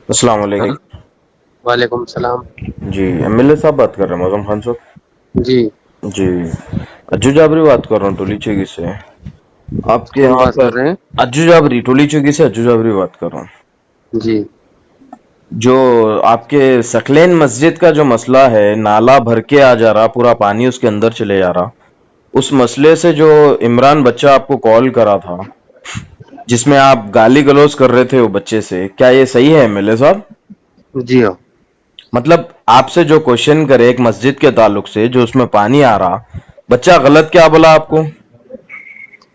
अस्सलाम वालेकुम। वालेकुम सलाम। जी, एमएलए साहब बात कर रहे हैं, मौजम खान साहब। जी। जी, अज्जू जाबरी बात कर रहा हूँ टोली चौकी से। आपके कौन यहाँ बात कर पर रहे हैं? अज्जू जाबरी, टोली चौकी से अज्जू जाबरी बात कर रहा हूँ। जी। जो आपके सकलेन मस्जिद का जो मसला है, नाला भर के आ जा रहा, पूरा पानी उसके अंदर चले जा रहा, उस मसले से जो इमरान बच्चा आपको कॉल करा था, जिसमें आप गाली गलौज कर रहे थे वो बच्चे से, क्या ये सही है एमएलए साहब? जी हाँ। मतलब आपसे जो क्वेश्चन करे एक मस्जिद के ताल्लुक से, जो उसमें पानी आ रहा, बच्चा गलत क्या बोला आपको?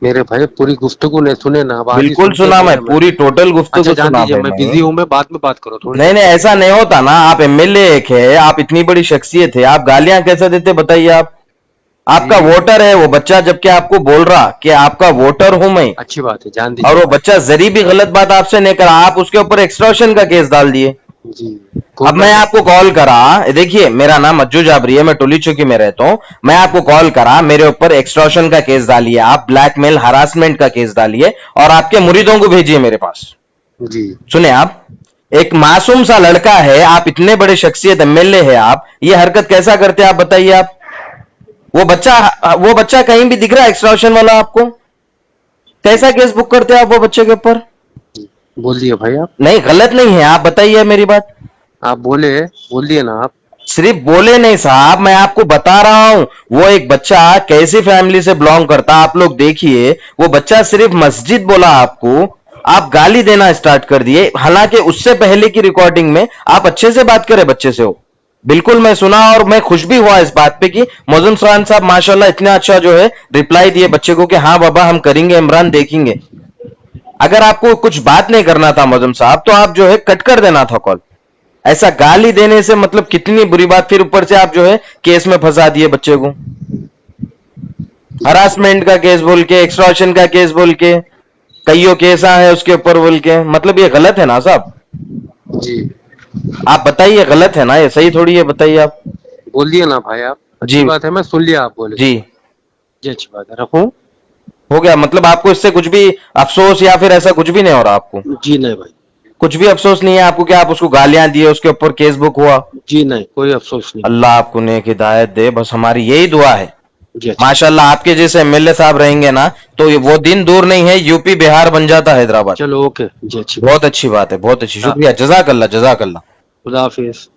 मेरे भाई पूरी गुफ्तगू ने सुने ना, अब आधी बिल्कुल सुनते सुना, मैं गए मैं। पूरी टोटल अच्छा गुफ्तगू जान सुना दीजिए, मैं मैंने। बिजी हूँ, मैं बाद में बात करो थोड़ी नहीं देर नहीं, में। ऐसा नहीं होता ना, आप एमएलए एक है, आप इतनी बड़ी शख्सियत है, आप गालियां कैसे देते बताइए आप? आपका जी। वोटर है वो बच्चा, जबकि आपको बोल रहा कि आपका वोटर हूं मैं, अच्छी बात है, जान और दीजिए वो भाई। बच्चा जरी भी गलत बात आपसे नहीं करा, आप उसके ऊपर एक्सटॉर्शन का केस डाल दिए। जी। कोई अब मैं बात आपको नहीं। कॉल करा, देखिए मेरा नाम अज्जू जाबरी है, मैं टोली चौकी में रहता हूं, मैं आपको कॉल करा, मेरे ऊपर एक्सटॉर्शन का केस डालिए, आप ब्लैकमेल हरासमेंट का केस डालिए, और आपके मुरीदों को भेजिए मेरे पास। जी। सुने आप, एक मासूम सा लड़का है, आप इतने बड़े शख्सियत एमएलए है, आप ये हरकत कैसा करते हैं आप बताइए आप? वो बच्चा कहीं भी दिख रहा है एक्सटॉर्शन वाला आपको? कैसा केस बुक करते हैं आप वो बच्चे के ऊपर? बोल दिए भाई आप। नहीं, गलत नहीं है, आप बताइए मेरी बात। आप बोले, बोल दिए ना आप। सिर्फ बोले नहीं साहब, मैं आपको बता रहा हूं, वो एक बच्चा कैसी फैमिली से बिलोंग करता, आप लोग देखिए, वो बच्चा सिर्फ मस्जिद बोला आपको, आप गाली देना स्टार्ट कर दिए, हालांकि उससे पहले की रिकॉर्डिंग में आप अच्छे से बात करें बच्चे से हो। बिल्कुल मैं सुना, और मैं खुश भी हुआ इस बात पे कि मौजूम खान साहब माशाल्लाह इतना अच्छा जो है रिप्लाई दिए बच्चे को कि हाँ बाबा हम करेंगे, इमरान देखेंगे। अगर आपको कुछ बात नहीं करना था मौजूम साहब, तो आप जो है कट कर देना था कॉल। ऐसा गाली देने से मतलब कितनी बुरी बात, फिर ऊपर से आप जो है केस में फंसा दिए बच्चे को, हरासमेंट का केस बोल के, एक्सटॉर्शन का केस बोल के, कईयों केस है उसके ऊपर बोल के, मतलब ये गलत है ना साहब? जी। आप बताइए, गलत है ना ये? सही थोड़ी है, बताइए आप। बोल दिए ना भाई आप, जी। अच्छी बात है, मैं सुन लिया आप बोले जी। तो। जी अच्छी बात है, रखूं? हो गया, मतलब आपको इससे कुछ भी अफसोस या फिर ऐसा कुछ भी नहीं हो रहा आपको? जी नहीं भाई। कुछ भी अफसोस नहीं है आपको कि आप उसको गालियां दिए, उसके ऊपर केस बुक हुआ? जी नहीं, कोई अफसोस नहीं। अल्लाह आपको नेक हिदायत दे, बस हमारी यही दुआ है। जी अच्छी बात। माशाल्लाह आपके जैसे एमएलए साहब रहेंगे ना, तो ये वो दिन दूर नहीं है, यूपी बिहार बन जाता हैदराबाद। चलो ओके, जी अच्छी बात। बहुत अच्छी बात है, बहुत अच्छी, शुक्रिया, जजाकल्ला जजाकल्ला। खुदा हाफिज।